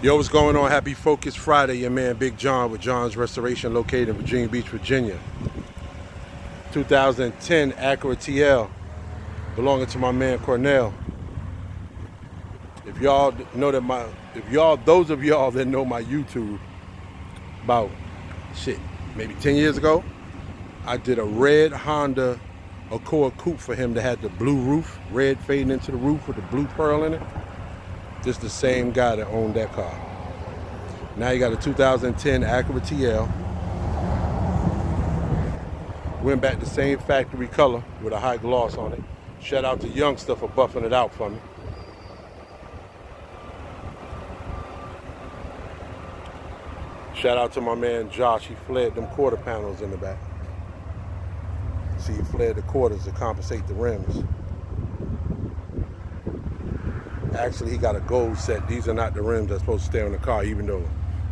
Yo, what's going on? Happy Focus Friday. Your man Big John with John's Restoration, located in Virginia Beach, Virginia. 2010 Acura TL, belonging to my man Cornell. If y'all know that those of y'all that know my YouTube, about maybe 10 years ago, I did a red Honda Acura coupe for him that had the blue roof, red fading into the roof with the blue pearl in it. This the same guy that owned that car. Now you got a 2010 Acura TL. Went back the same factory color with a high gloss on it. Shout out to Youngster for buffing it out for me. Shout out to my man Josh. He flared them quarter panels in the back. See, he flared the quarters to compensate the rims. Actually, he got a gold set. These are not the rims that's supposed to stay on the car, even though,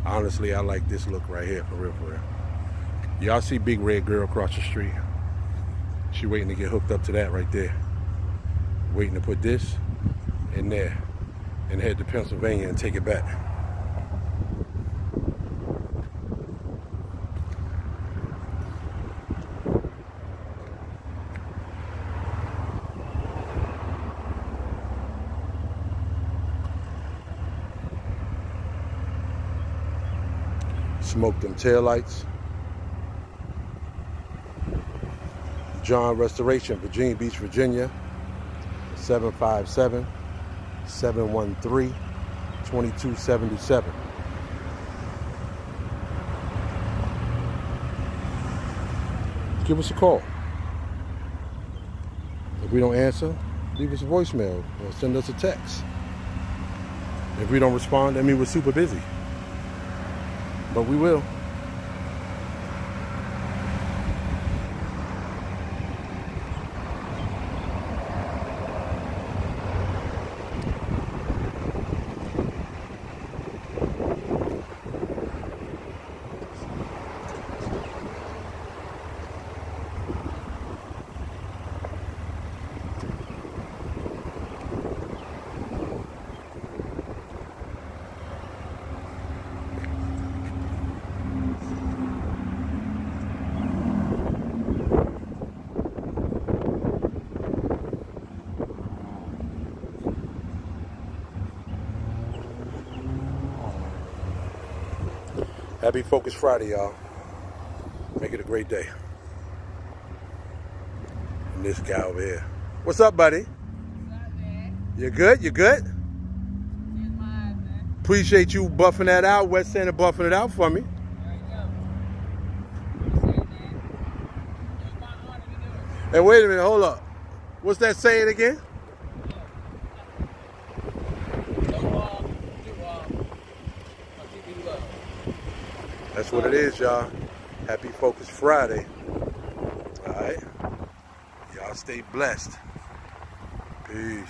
honestly, I like this look right here, for real, for real. Y'all see big red girl across the street. She waiting to get hooked up to that right there. Waiting to put this in there and head to Pennsylvania and take it back. Smoke them taillights. John Restoration, Virginia Beach, Virginia. 757-713-2277. Give us a call. If we don't answer, leave us a voicemail or send us a text. If we don't respond, that means we're super busy. But we will. Happy Focus Friday, y'all. Make it a great day. And this guy over here. What's up, buddy? What's up, man? You good? You good? Here's mine, man. Appreciate you buffing that out. West Center buffing it out for me. There you go. Appreciate it, man. It's my honor to do it. And wait a minute, hold up. What's that saying again? That's what it is, y'all. Happy Focus Friday. All right. Y'all stay blessed. Peace.